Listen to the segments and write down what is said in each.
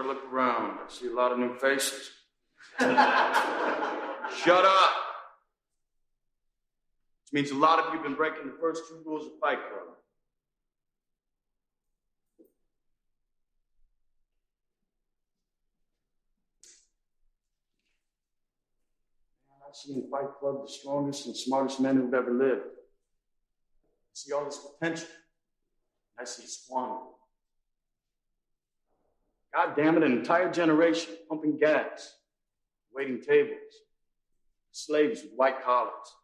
Look around. I see a lot of new faces. Shut up. Which means a lot of you have been breaking the first 2 rules of Fight Club. Man, I see in Fight Club the strongest and smartest men who've ever lived. I see all this potential. I see it squandered. God damn it, an entire generation pumping gas, waiting tables, slaves with white collars.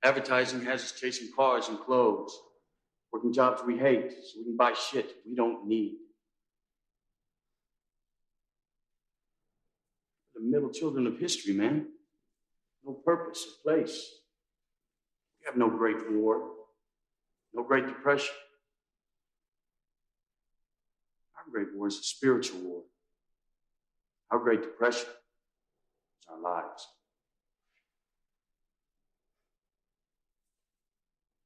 Advertising has us chasing cars and clothes, working jobs we hate so we can buy shit we don't need. The middle children of history, man. No purpose or place. We have no Great War, no Great Depression. Our Great War is a spiritual war. Our Great Depression is our lives.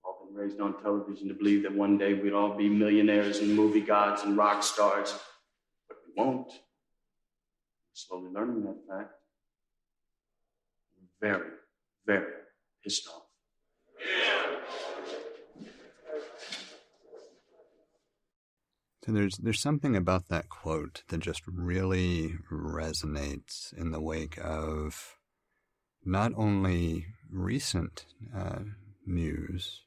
We've all been raised on television to believe that one day we'd all be millionaires and movie gods and rock stars, but we won't. We're slowly learning that fact. We're very, very pissed off. So there's something about that quote that just really resonates in the wake of not only recent news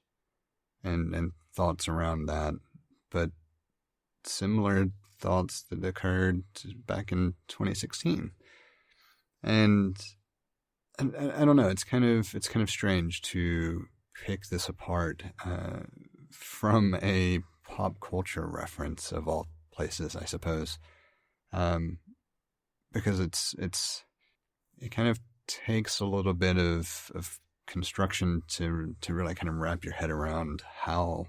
and thoughts around that, but similar thoughts that occurred back in 2016. And I don't know, it's kind of strange to pick this apart from a pop culture reference of all places, I suppose, because it kind of takes a little bit of construction to really kind of wrap your head around how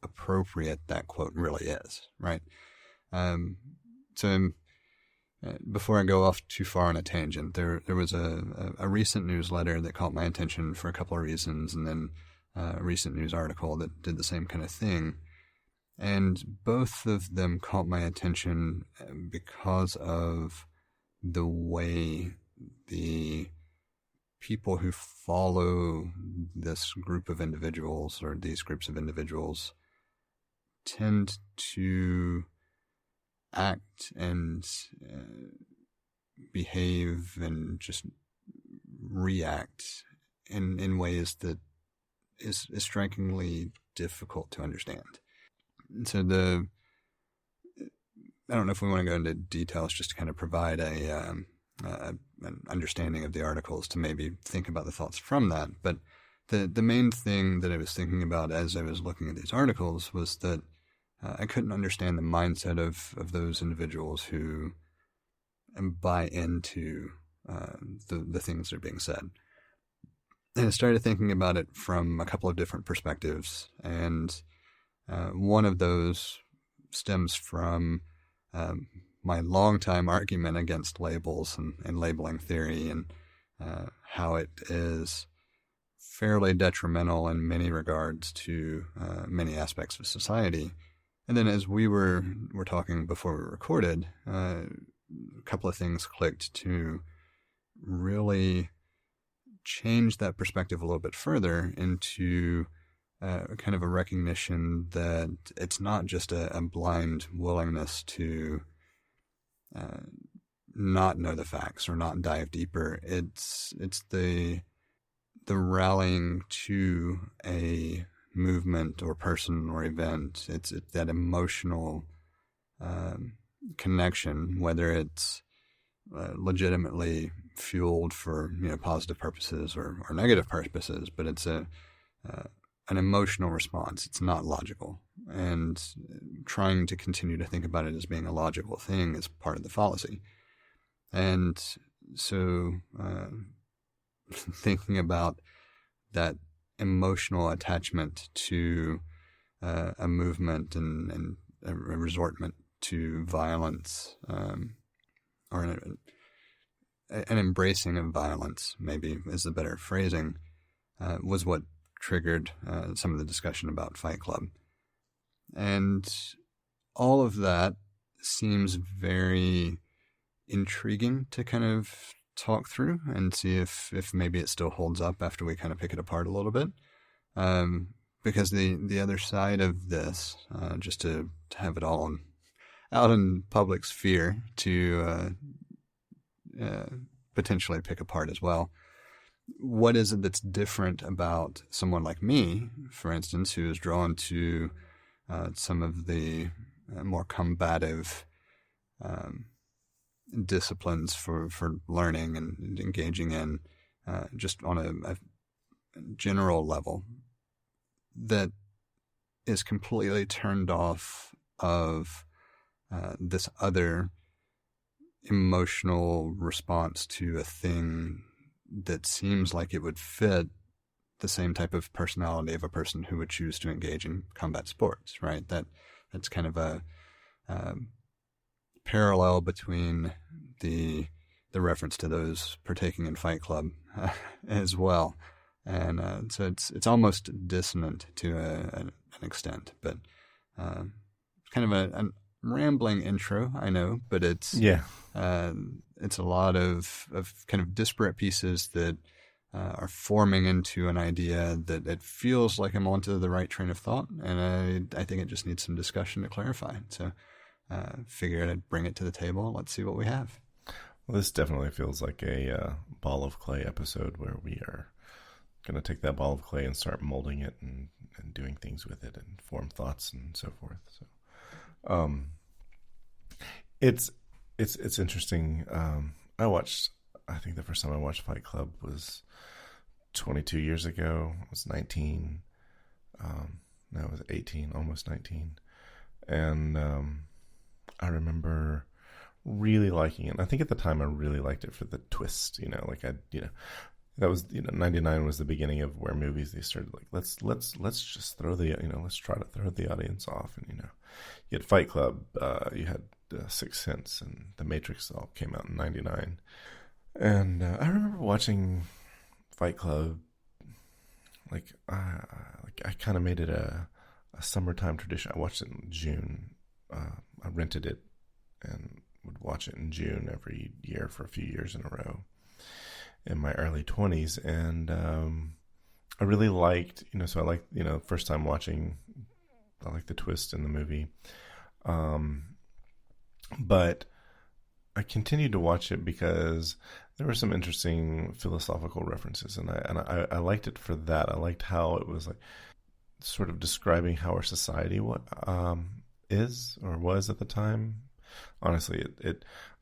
appropriate that quote really is, right? So before I go off too far on a tangent, there was a recent newsletter that caught my attention for a couple of reasons, and then a recent news article that did the same kind of thing. And both of them caught my attention because of the way the people who follow this group of individuals or these groups of individuals tend to act and behave and just react in ways that is strikingly difficult to understand. So I don't know if we want to go into details just to kind of provide an understanding of the articles to maybe think about the thoughts from that. But the main thing that I was thinking about as I was looking at these articles was that I couldn't understand the mindset of those individuals who buy into the things that are being said. And I started thinking about it from a couple of different perspectives, and one of those stems from my longtime argument against labels and labeling theory, and how it is fairly detrimental in many regards to many aspects of society. And then as we were talking before we recorded, a couple of things clicked to really change that perspective a little bit further into kind of a recognition that it's not just a blind willingness to not know the facts or not dive deeper. It's the rallying to a movement or person or event. It's that emotional connection, whether it's legitimately fueled for positive purposes or negative purposes, but it's an emotional response. It's not logical, and trying to continue to think about it as being a logical thing is part of the fallacy. And so thinking about that emotional attachment to a movement and a resortment to violence, or an embracing of violence, maybe is the better phrasing, was what triggered some of the discussion about Fight Club. And all of that seems very intriguing to kind of talk through and see if maybe it still holds up after we kind of pick it apart a little bit. Because the other side of this, just to have it all out in public sphere to potentially pick apart as well. What is it that's different about someone like me, for instance, who is drawn to some of the more combative disciplines for learning and engaging in, just on a general level, that is completely turned off of this other emotional response to a thing that seems like it would fit the same type of personality of a person who would choose to engage in combat sports, right? That's kind of a parallel between the reference to those partaking in Fight Club as well. And so it's almost dissonant to an extent, but kind of a rambling intro, I know, but it's a lot of kind of disparate pieces that are forming into an idea that it feels like I'm onto the right train of thought, and I think it just needs some discussion to clarify. So figured I'd bring it to the table. Let's see what we have. Well, this definitely feels like a ball of clay episode where we are going to take that ball of clay and start molding it and doing things with it and form thoughts and so forth. So, it's interesting. I think the first time I watched Fight Club was 22 years ago. I was 19. No, I was 18, almost 19. And I remember really liking it. I think at the time I really liked it for the twist, that was, 99 was the beginning of where movies, they started like, let's just throw let's try to throw the audience off. And, you had Fight Club, you had Sixth Sense, and The Matrix all came out in 99. And I remember watching Fight Club, I kind of made it a summertime tradition. I watched it in June. I rented it and would watch it in June every year for a few years in a row in my early 20s. And I really liked, so I liked, first time watching, I liked the twist in the movie. But I continued to watch it because there were some interesting philosophical references, and I liked it for that. I liked how it was like sort of describing how our society is or was at the time. Honestly,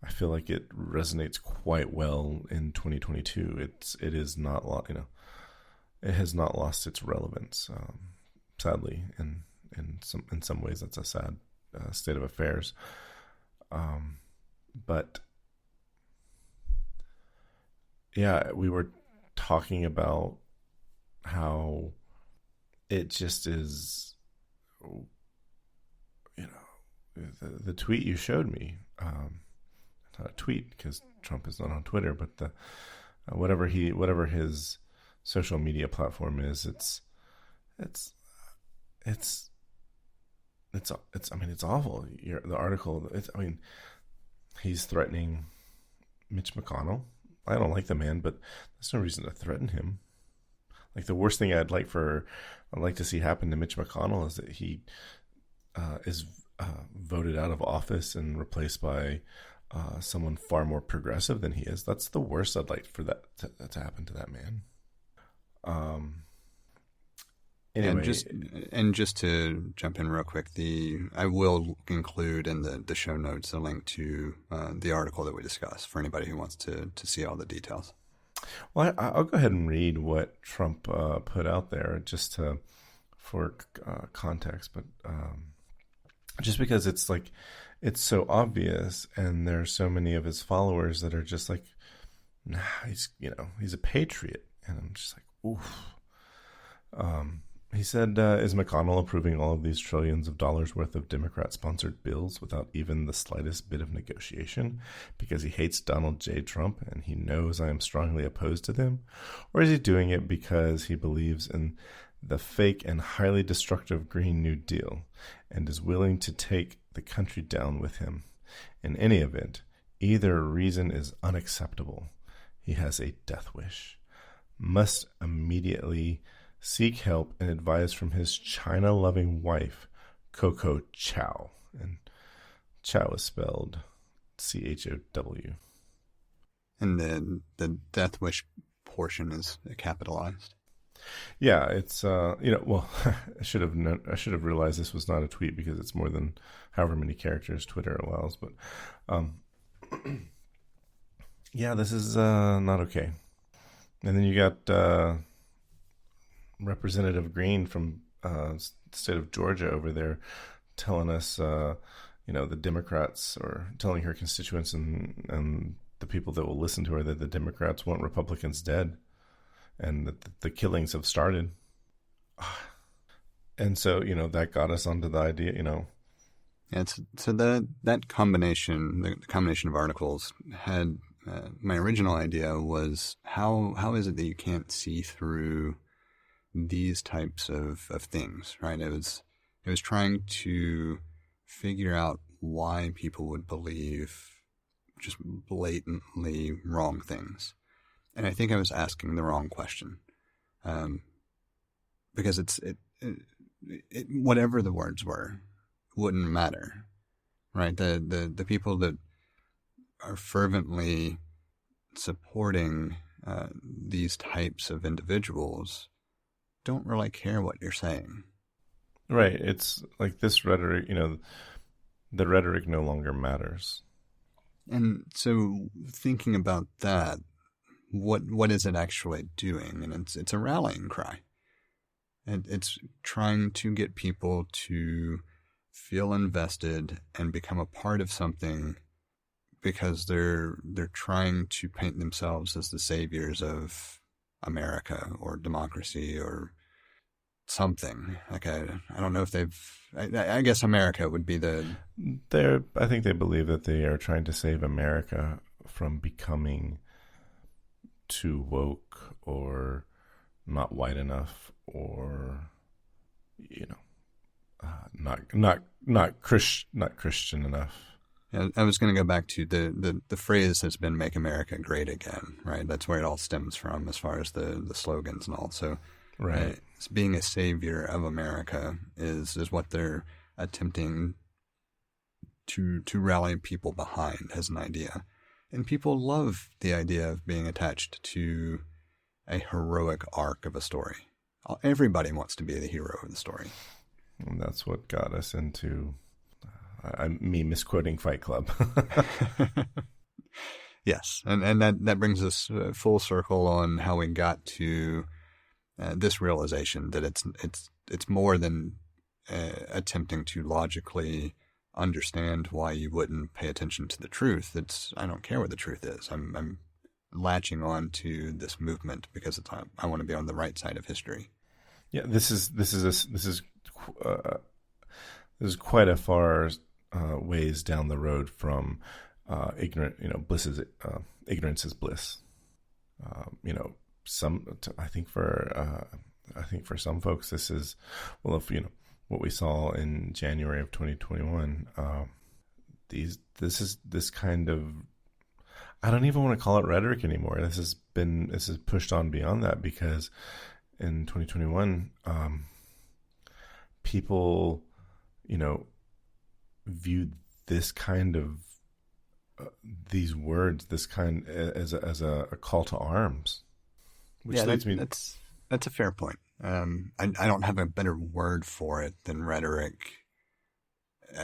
I feel like it resonates quite well in 2022. It is not it has not lost its relevance. Sadly, in some ways, that's a sad state of affairs. But yeah, we were talking about how it just is, the tweet you showed me, not a tweet because Trump is not on Twitter, but the whatever his social media platform is, it's awful. The article, he's threatening Mitch McConnell. I don't like the man, but there's no reason to threaten him. Like, the worst thing I'd like to see happen to Mitch McConnell is that he is voted out of office and replaced by someone far more progressive than he is. That's the worst I'd like for that to happen to that man. Anyway, and just to jump in real quick, I will include in the show notes a link to the article that we discussed for anybody who wants to see all the details. Well, I'll go ahead and read what Trump put out there just for context, but just because it's so obvious, and there's so many of his followers that are just like, nah, he's a patriot, and I'm just like, oof. He said, is McConnell approving all of these trillions of dollars worth of Democrat-sponsored bills without even the slightest bit of negotiation because he hates Donald J. Trump and he knows I am strongly opposed to them? Or is he doing it because he believes in the fake and highly destructive Green New Deal and is willing to take the country down with him. In any event, either reason is unacceptable. He has a death wish. Must immediately seek help and advice from his China-loving wife, Coco Chow. And Chow is spelled C-H-O-W. And the death wish portion is capitalized. Yeah, it's well, I should have realized this was not a tweet because it's more than however many characters Twitter allows. But yeah, this is not okay. And then you got Representative Green from the state of Georgia over there telling us, the Democrats, or telling her constituents and the people that will listen to her that the Democrats want Republicans dead and that the killings have started. And so, that got us onto the idea, Yeah, so that combination, the combination of articles had, my original idea was how is it that you can't see through these types of things, right? It was trying to figure out why people would believe just blatantly wrong things. And I think I was asking the wrong question. Because it whatever the words were wouldn't matter, right? The people that are fervently supporting these types of individuals don't really care what you're saying. Right. It's like this rhetoric, the rhetoric no longer matters. And so thinking about that, what is it actually doing? And it's a rallying cry. And it's trying to get people to feel invested and become a part of something because they're trying to paint themselves as the saviors of America or democracy or something. Like I don't know if I guess America would be I think they believe that they are trying to save America from becoming too woke or not white enough or not Christian enough. Yeah, I was going to go back to the phrase has been "Make America Great Again," right? That's where it all stems from, as far as the slogans and all. So, right, being a savior of America is what they're attempting to rally people behind as an idea, and people love the idea of being attached to a heroic arc of a story. Everybody wants to be the hero of the story, and that's what got us into. Me misquoting Fight Club. Yes, and that brings us full circle on how we got to this realization that it's more than attempting to logically understand why you wouldn't pay attention to the truth. I don't care what the truth is. I'm latching on to this movement because I want to be on the right side of history. Yeah, this is quite a far ways down the road from ignorance is bliss. I think for some folks this is, well, if what we saw in January of 2021, this kind of, I don't even want to call it rhetoric anymore. This is pushed on beyond that, because in 2021, people, viewed this kind of these words, this kind as a call to arms, which leads me. That's a fair point. I don't have a better word for it than rhetoric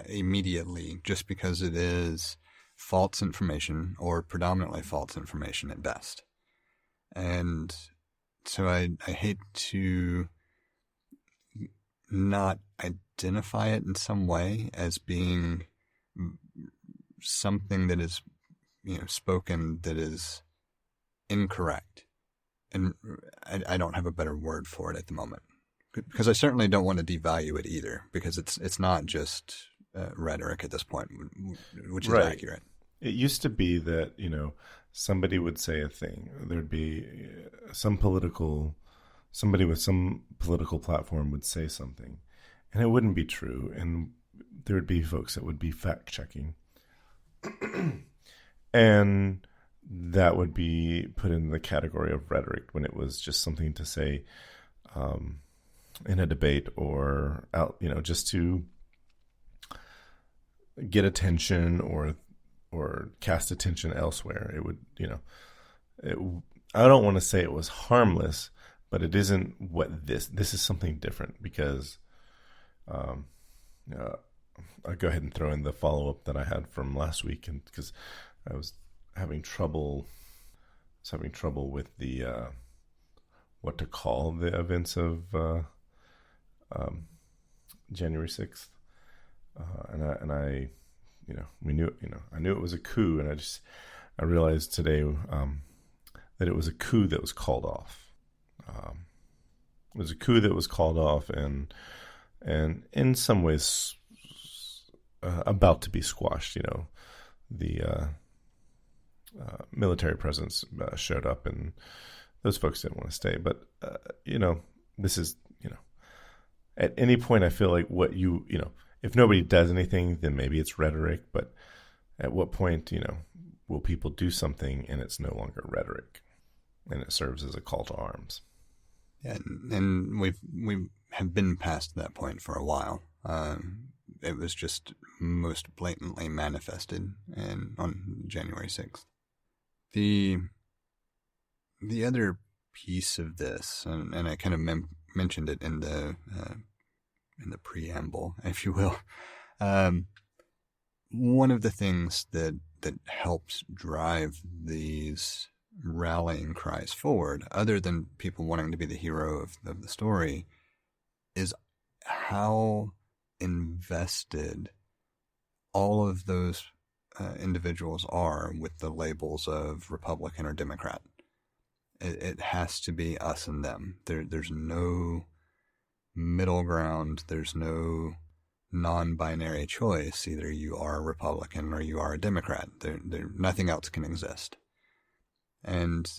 immediately, just because it is false information, or predominantly false information at best. And so I hate to not identify it in some way as being something that is, spoken that is incorrect. And I don't have a better word for it at the moment, because I certainly don't want to devalue it either, because it's not just rhetoric at this point, which is right. Accurate. It used to be that, somebody would say a thing. There'd be some political somebody with some political platform would say something, and it wouldn't be true, and there would be folks that would be fact checking, and that would be put in the category of rhetoric when it was just something to say in a debate or out, just to get attention or cast attention elsewhere. It would, I don't want to say it was harmless, but it isn't what this is something different, because I'll go ahead and throw in the follow-up that I had from last week, and because I was having trouble with the what to call the events of January 6th, and I we knew I knew it was a coup, and I realized today that it was a coup that was called off. It was a coup that was called off, and in some ways about to be squashed. The military presence showed up, and those folks didn't want to stay. But this is at any point I feel like what if nobody does anything, then maybe it's rhetoric. But at what point will people do something and it's no longer rhetoric, and it serves as a call to arms? Yeah, and we have been past that point for a while. It was just most blatantly manifested on January 6th. The other piece of this, and I kind of mentioned it in the preamble, if you will. One of the things that helps drive these rallying cries forward, other than people wanting to be the hero of the story, is how invested all of those individuals are with the labels of Republican or Democrat. It has to be us and them. There's no middle ground. There's no non-binary choice. Either you are a Republican or you are a Democrat. Nothing else can exist. And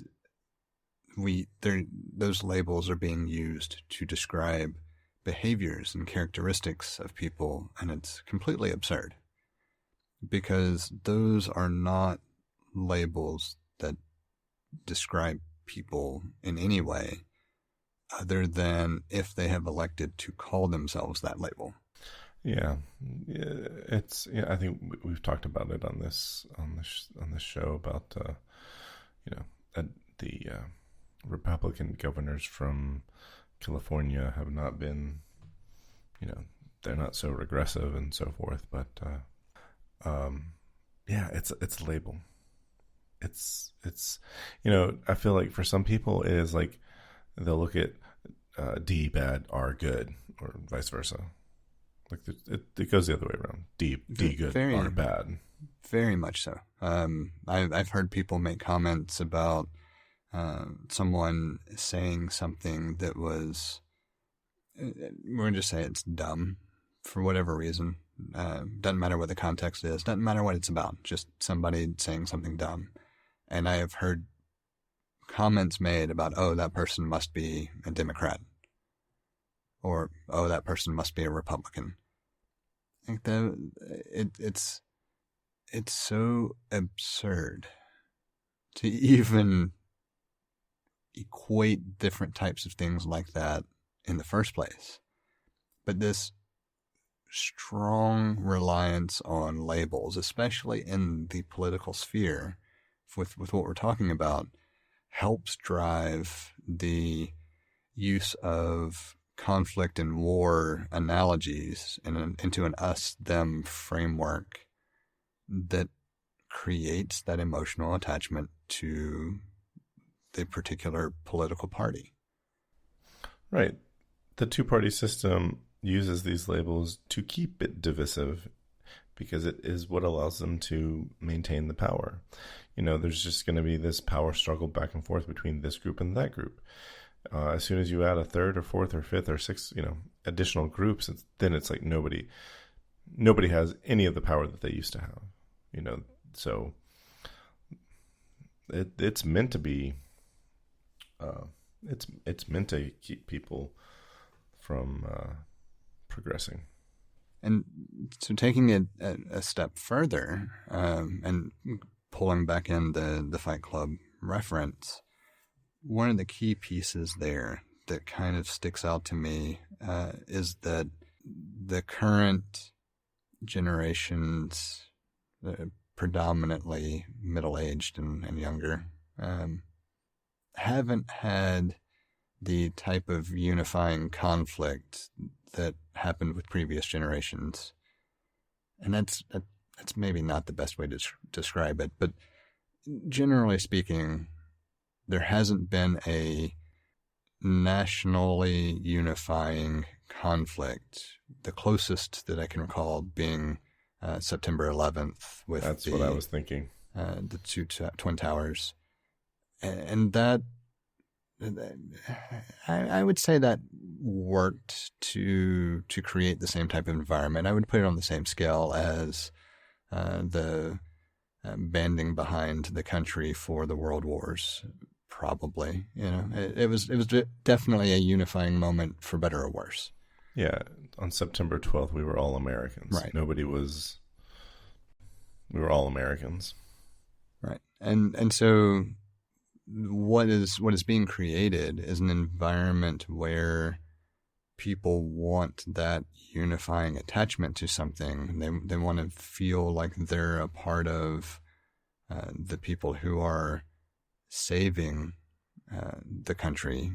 those labels are being used to describe behaviors and characteristics of people, and it's completely absurd, because those are not labels that describe people in any way other than if they have elected to call themselves that label. Yeah, I think we've talked about it on this show about the Republican governors from California have not been, they're not so regressive and so forth, but it's a label. It's I feel like for some people it is like they'll look at D bad, R good, or vice versa. Like it goes the other way around. D good, R bad. Very much so. I've heard people make comments about someone saying something that was, we're going to just say it's dumb for whatever reason. Doesn't matter what the context is. Doesn't matter what it's about. Just somebody saying something dumb. And I have heard comments made about, oh, that person must be a Democrat. Or, oh, that person must be a Republican. Like it's so absurd to even equate different types of things like that in the first place. But this strong reliance on labels, especially in the political sphere, with what we're talking about, helps drive the use of conflict and war analogies into an us-them framework that creates that emotional attachment to the particular political party. Right. The two-party system uses these labels to keep it divisive because it is what allows them to maintain the power. There's just going to be this power struggle back and forth between this group and that group. As soon as you add a third or fourth or fifth or sixth, additional groups, then it's like nobody has any of the power that they used to have. So it's meant to be It's meant to keep people from progressing. And so taking it a step further, and pulling back in the Fight Club reference, one of the key pieces there that kind of sticks out to me is that the current generations, predominantly middle-aged and younger, haven't had the type of unifying conflict that happened with previous generations. And that's maybe not the best way to describe it, but generally speaking, there hasn't been a nationally unifying conflict. The closest that I can recall being September 11th with That's what I was thinking. The two Twin Towers. And that, I would say that worked to create the same type of environment. I would put it on the same scale as the banding behind the country for the world wars. Probably, it was definitely a unifying moment, for better or worse. Yeah, on September 12th, we were all Americans. Right. We were all Americans. Right, and so what is being created is an environment where people want that unifying attachment to something. They want to feel like they're a part of the people who are saving the country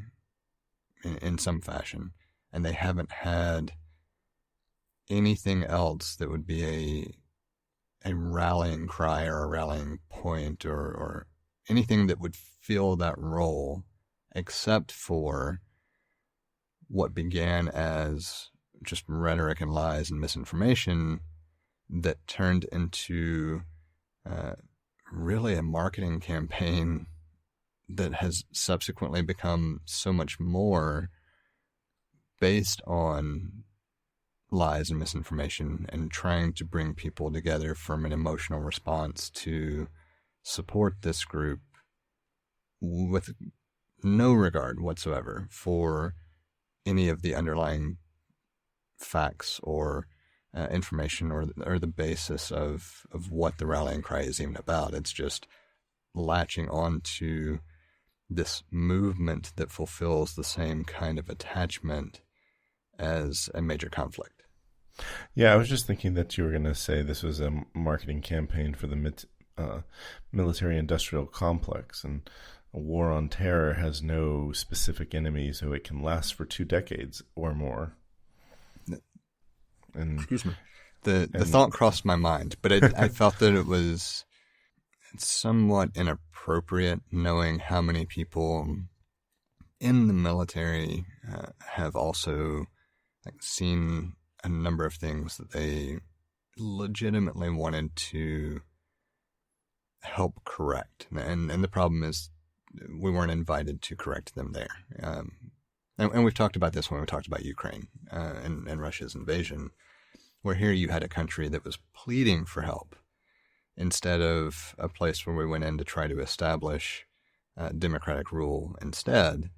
in some fashion, and they haven't had anything else that would be a rallying cry or a rallying point or anything that would fill that role, except for what began as just rhetoric and lies and misinformation that turned into really a marketing campaign that has subsequently become so much more based on lies and misinformation and trying to bring people together from an emotional response to support this group with no regard whatsoever for any of the underlying facts or information or the basis of what the rallying cry is even about. It's just latching on to this movement that fulfills the same kind of attachment as a major conflict. Yeah, I was just thinking that you were going to say this was a marketing campaign for the military-industrial complex, and a war on terror has no specific enemy, so it can last for 2 decades or more. And excuse me. The thought crossed my mind, but I felt that it was somewhat inappropriate, knowing how many people in the military have also seen a number of things that they legitimately wanted to help correct. And the problem is we weren't invited to correct them there. And we've talked about this when we talked about Ukraine and Russia's invasion, where here you had a country that was pleading for help instead of a place where we went in to try to establish democratic rule instead.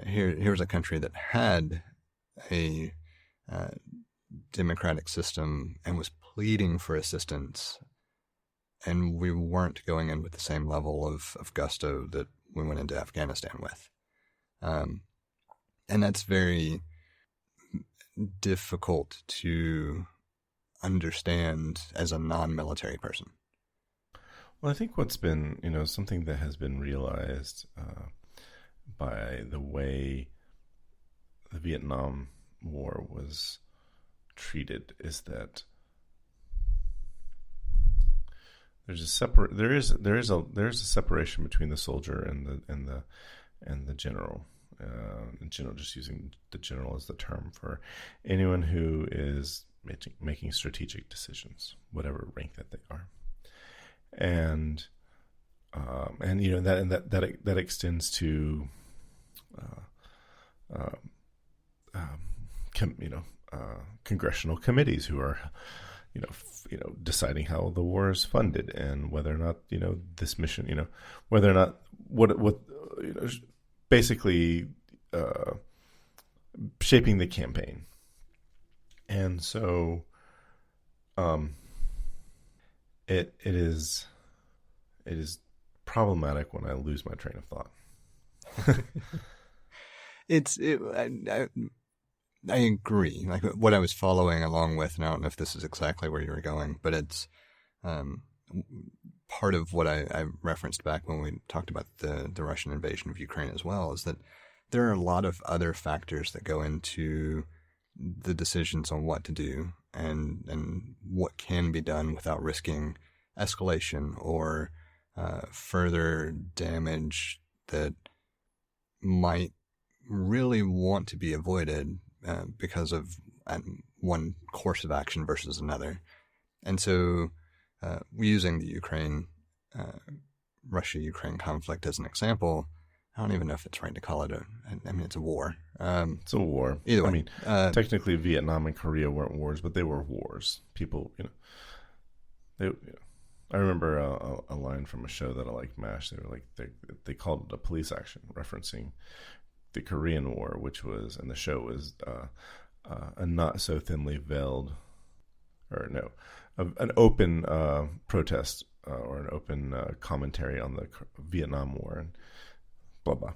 Here's a country that had a democratic system and was pleading for assistance, and we weren't going in with the same level of gusto that we went into Afghanistan with. And that's very difficult to understand as a non-military person. Well, I think what's been, something that has been realized by the way the Vietnam War was treated is that there's a separation between the soldier and the general. Just using the general as the term for anyone who is making strategic decisions, whatever rank that they are, and that extends to congressional committees who are deciding how the war is funded and whether or not this mission whether or not what basically shaping the campaign. And so it is problematic when I lose my train of thought. I agree. Like what I was following along with, and I don't know if this is exactly where you were going, but it's part of what I referenced back when we talked about the Russian invasion of Ukraine as well, is that there are a lot of other factors that go into the decisions on what to do and what can be done without risking escalation or further damage that might really want to be avoided because of one course of action versus another. And so using the Russia-Ukraine conflict as an example, I don't even know if it's right to call it it's a war. It's a war. Either way. I mean, technically Vietnam and Korea weren't wars, but they were wars. People, I remember a line from a show that I liked, MASH. They were like, they called it a police action, referencing the Korean War, which was, and the show was a not so thinly veiled, an open protest or an open commentary on the Vietnam War and blah blah.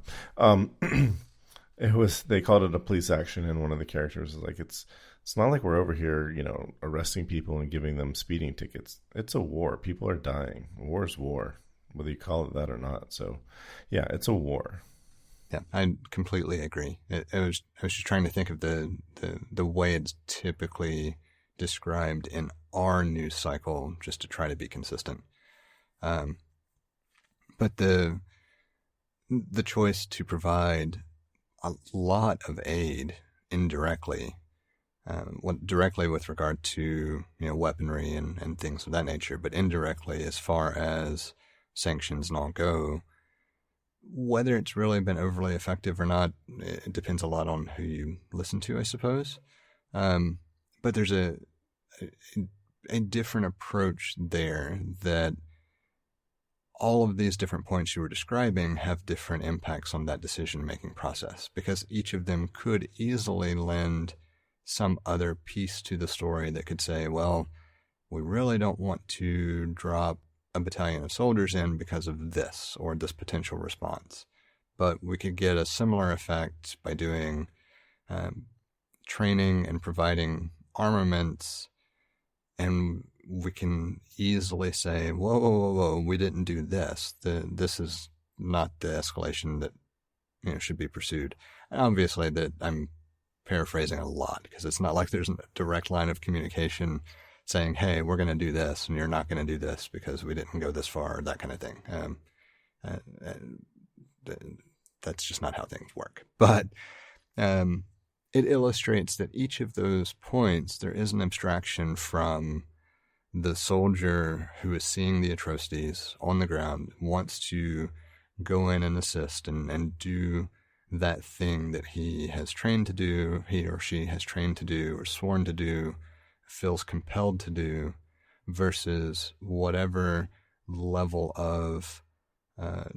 They called it a police action, and one of the characters was like, it's not like we're over here, arresting people and giving them speeding tickets. It's a war. People are dying. War is war, whether you call it that or not. So, yeah, it's a war. Yeah, I completely agree. I was just trying to think of the way it's typically described in our news cycle, just to try to be consistent. But the choice to provide a lot of aid indirectly, directly with regard to weaponry and things of that nature, but indirectly as far as sanctions and all go, whether it's really been overly effective or not, it depends a lot on who you listen to, I suppose. But there's a different approach there, that all of these different points you were describing have different impacts on that decision-making process, because each of them could easily lend some other piece to the story that could say, well, we really don't want to drop a battalion of soldiers in because of this or this potential response. But we could get a similar effect by doing training and providing armaments, and we can easily say, whoa, we didn't do this. This is not the escalation that should be pursued. And obviously that I'm paraphrasing a lot, because it's not like there's a direct line of communication saying, hey, we're going to do this and you're not going to do this because we didn't go this far, that kind of thing. That's just not how things work. But it illustrates that each of those points, there is an abstraction from the soldier who is seeing the atrocities on the ground, wants to go in and assist and do that thing that he has trained to do, he or she has trained to do or sworn to do, feels compelled to do, versus whatever level of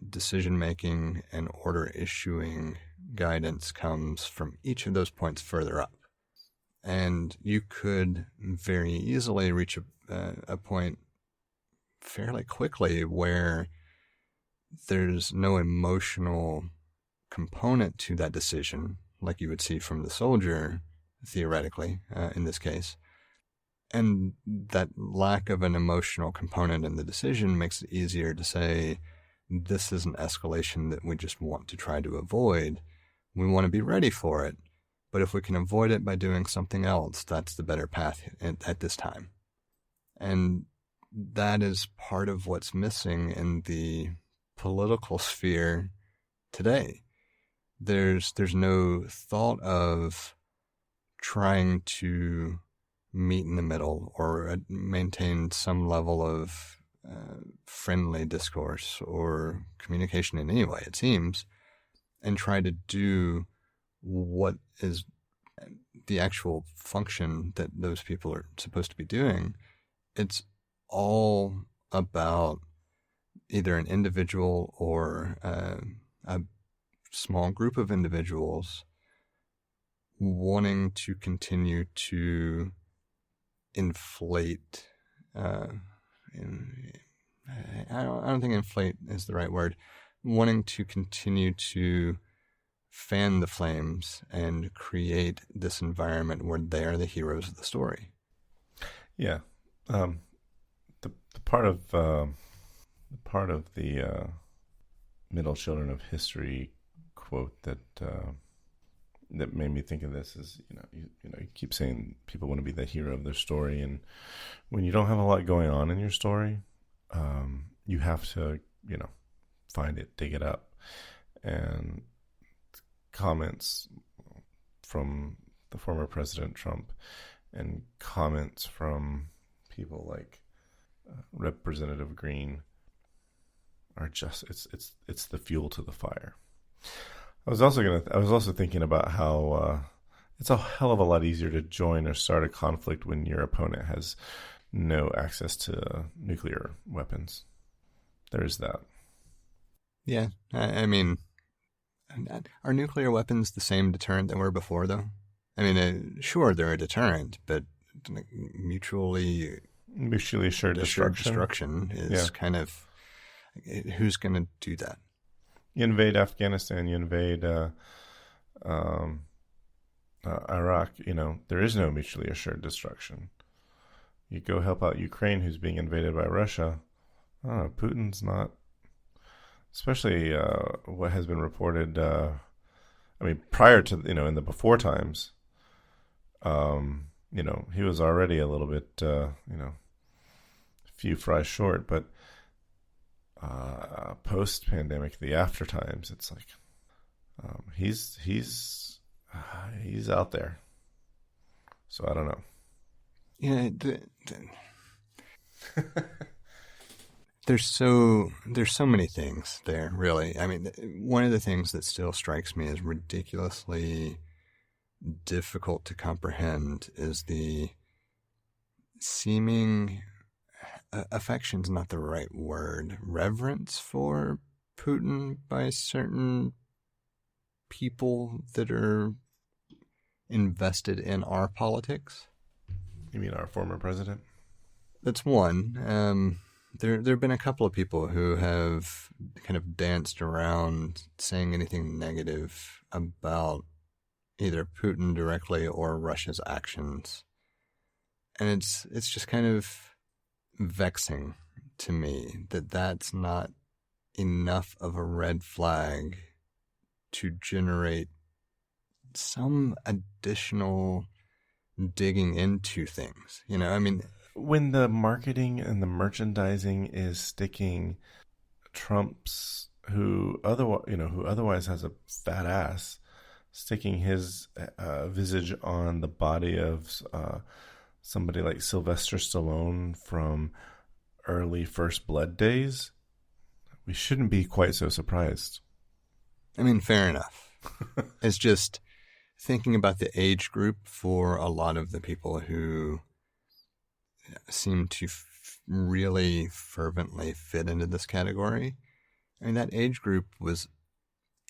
decision-making and order issuing guidance comes from each of those points further up. And you could very easily reach a point fairly quickly where there's no emotional component to that decision, like you would see from the soldier, theoretically, in this case. And that lack of an emotional component in the decision makes it easier to say, this is an escalation that we just want to try to avoid. We want to be ready for it. But if we can avoid it by doing something else, that's the better path at this time. And that is part of what's missing in the political sphere today. There's no thought of trying to meet in the middle or maintain some level of friendly discourse or communication in any way, it seems, and try to do what is the actual function that those people are supposed to be doing. It's all about either an individual or a small group of individuals wanting to continue to inflate. I don't think inflate is the right word. Wanting to continue to fan the flames and create this environment where they are the heroes of the story. Yeah, the part of the Middle Children of History quote that made me think of this is, you keep saying people want to be the hero of their story, and when you don't have a lot going on in your story, you have to, find it, dig it up. And comments from the former President Trump and comments from people like Representative Green are just, it's the fuel to the fire. I was also thinking about how it's a hell of a lot easier to join or start a conflict when your opponent has no access to nuclear weapons. There's that. Yeah, I mean, are nuclear weapons the same deterrent that were before, though? I mean, sure, they're a deterrent, but mutually assured destruction is kind of, who's going to do that? You invade Afghanistan, you invade Iraq, there is no mutually assured destruction. You go help out Ukraine, who's being invaded by Russia. Putin's not, especially what has been reported, prior to, in the before times, he was already a little bit, few fries short, but post-pandemic, the after times, it's like he's out there. So I don't know. Yeah, there's so many things there, really. I mean, one of the things that still strikes me as ridiculously difficult to comprehend is the seeming affection's not the right word, reverence for Putin by certain people that are invested in our politics. You mean our former president? That's one. There have been a couple of people who have kind of danced around saying anything negative about either Putin directly or Russia's actions. And it's just kind of vexing to me that that's not enough of a red flag to generate some additional digging into things. When the marketing and the merchandising is sticking Trump's, who otherwise has a fat ass, sticking his visage on the body of somebody like Sylvester Stallone from early First Blood days, we shouldn't be quite so surprised. Fair enough. It's just thinking about the age group for a lot of the people who seem to really fervently fit into this category. That age group was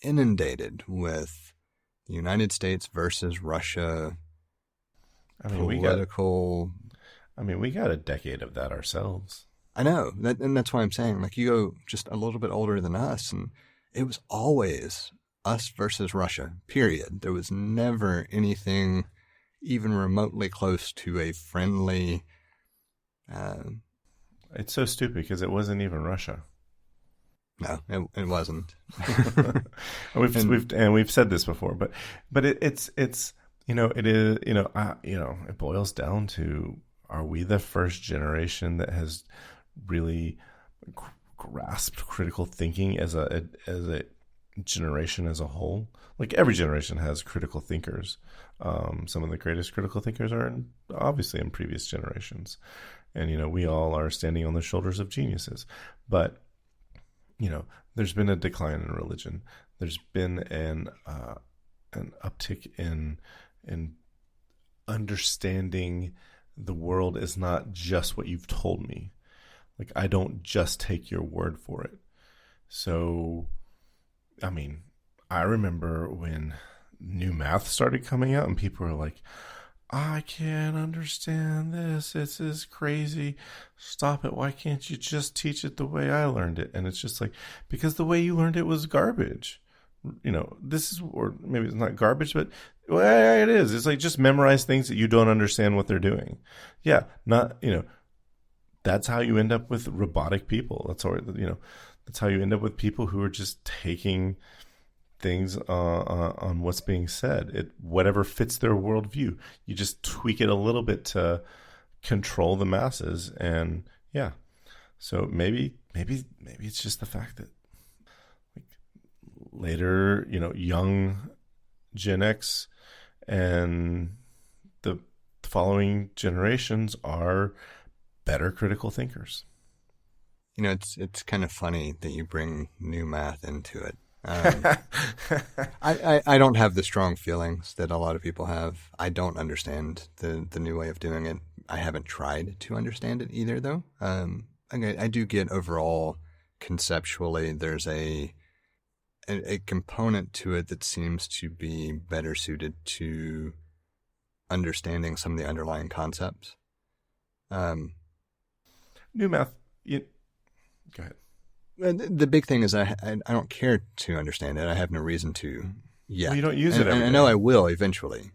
inundated with the United States versus Russia political. We got a decade of that ourselves. I know, and that's why I'm saying, you go just a little bit older than us, and it was always us versus Russia, period. There was never anything even remotely close to a friendly. It's so stupid because it wasn't even Russia. No, it wasn't. We've said this before, but it is, it boils down to, are we the first generation that has really grasped critical thinking as a generation as a whole? Every generation has critical thinkers. Some of the greatest critical thinkers are obviously in previous generations, and we all are standing on the shoulders of geniuses. But there's been a decline in religion. There's been an uptick in understanding the world is not just what you've told me. I don't just take your word for it. So, I remember when new math started coming out and people were like, I can't understand this. This is crazy. Stop it. Why can't you just teach it the way I learned it? And it's just like, because the way you learned it was garbage. This is, or maybe it's not garbage, but well, it is. It's like, just memorize things that you don't understand what they're doing. Yeah. Not, that's how you end up with robotic people. That's how you end up with people who are just taking things on what's being said. Whatever fits their worldview. You just tweak it a little bit to control the masses, and yeah. So maybe it's just the fact that like later, young Gen X and the following generations are better critical thinkers. It's kind of funny that you bring new math into it. I don't have the strong feelings that a lot of people have. I don't understand the new way of doing it. I haven't tried to understand it either, though. I do get overall, conceptually, there's a component to it that seems to be better suited to understanding some of the underlying concepts. New math. Go ahead. The big thing is I don't care to understand it. I have no reason to yet. Well, you don't use it every day. I know I will eventually,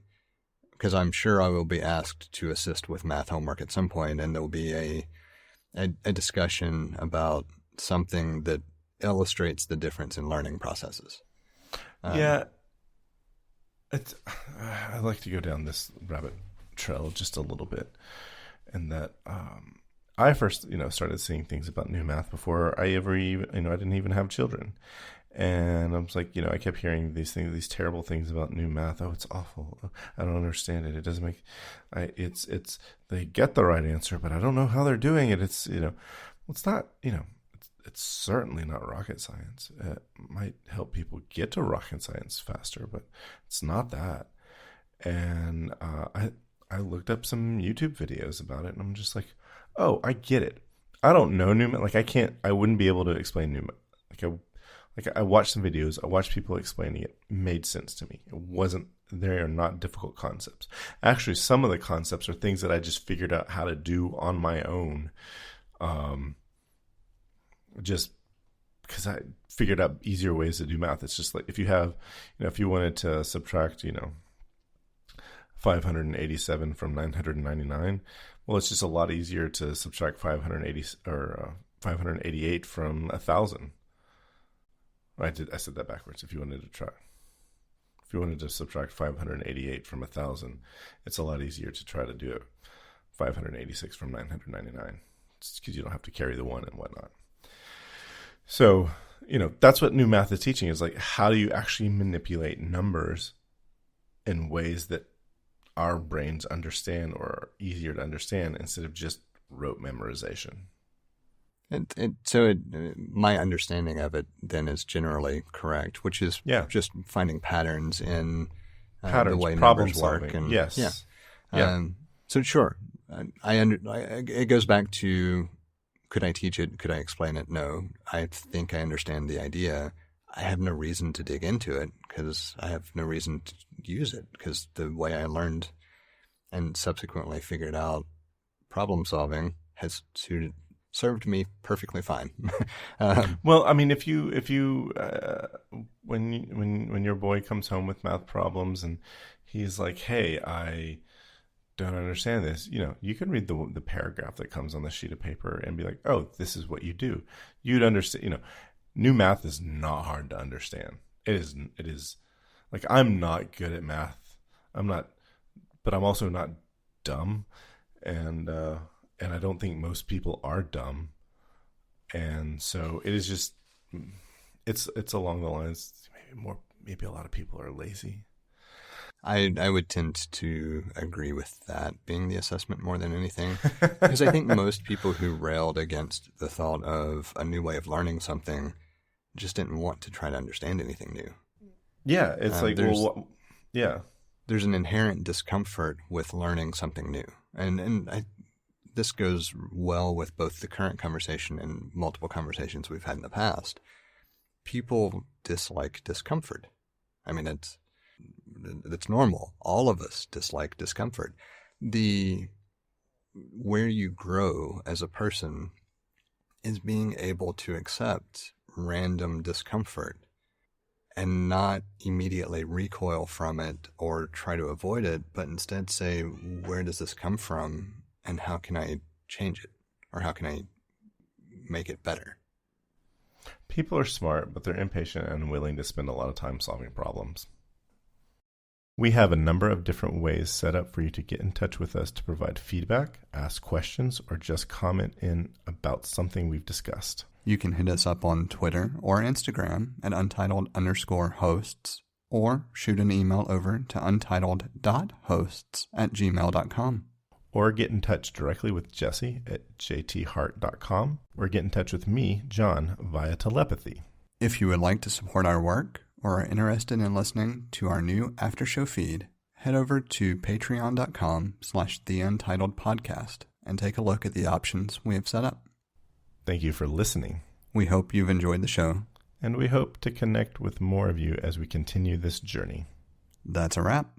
because I'm sure I will be asked to assist with math homework at some point, and there will be a discussion about something that illustrates the difference in learning processes. Yeah. I like to go down this rabbit trail just a little bit, and that I first, started seeing things about new math before I ever even, I didn't even have children. And I was like, I kept hearing these things, these terrible things about new math. Oh, it's awful. I don't understand it. It doesn't make, they get the right answer, but I don't know how they're doing it. It's, it's not, it's certainly not rocket science. It might help people get to rocket science faster, but it's not that. And I looked up some YouTube videos about it, and I'm just like, oh, I get it. I don't know new math. Like I wouldn't be able to explain new math. I watched some videos. I watched people explaining it. It made sense to me. They are not difficult concepts. Actually, some of the concepts are things that I just figured out how to do on my own. Just because I figured out easier ways to do math. It's just like, if you have, if you wanted to subtract, 587 from 999, well, it's just a lot easier to subtract 588 from 1,000. I said that backwards. If you wanted to subtract 588 from 1,000, it's a lot easier to try to do it 586 from 999. It's because you don't have to carry the one and whatnot. So, that's what new math is teaching, is like, how do you actually manipulate numbers in ways that our brains understand or are easier to understand instead of just rote memorization. My understanding of it then is generally correct, which is just finding patterns in the way numbers work. And, yes. So sure, it goes back to, could I teach it? Could I explain it? No. I think I understand the idea. I have no reason to dig into it because I have no reason to use it, because the way I learned and subsequently figured out problem solving has served me perfectly fine. Well, I mean, if you when your boy comes home with math problems and he's like, "Hey, I don't understand this," you can read the paragraph that comes on the sheet of paper and be like, "Oh, this is what you do." You'd understand. New math is not hard to understand. It is like, I'm not good at math. But I'm also not dumb, and I don't think most people are dumb. And so it is just, it's along the lines, maybe a lot of people are lazy. I would tend to agree with that being the assessment more than anything, because I think most people who railed against the thought of a new way of learning something just didn't want to try to understand anything new. Yeah, it's there's an inherent discomfort with learning something new, and this goes well with both the current conversation and multiple conversations we've had in the past. People dislike discomfort. I mean, it's normal. All of us dislike discomfort. Where you grow as a person is being able to accept random discomfort and not immediately recoil from it or try to avoid it, but instead say, where does this come from and how can I change it? Or how can I make it better? People are smart, but they're impatient and unwilling to spend a lot of time solving problems. We have a number of different ways set up for you to get in touch with us to provide feedback, ask questions, or just comment in about something we've discussed. You can hit us up on Twitter or Instagram at untitled_hosts, or shoot an email over to untitled.hosts@gmail.com. Or get in touch directly with Jesse at jthart.com, or get in touch with me, John, via telepathy. If you would like to support our work or are interested in listening to our new after show feed, head over to patreon.com/theUntitledPodcast and take a look at the options we have set up. Thank you for listening. We hope you've enjoyed the show. And we hope to connect with more of you as we continue this journey. That's a wrap.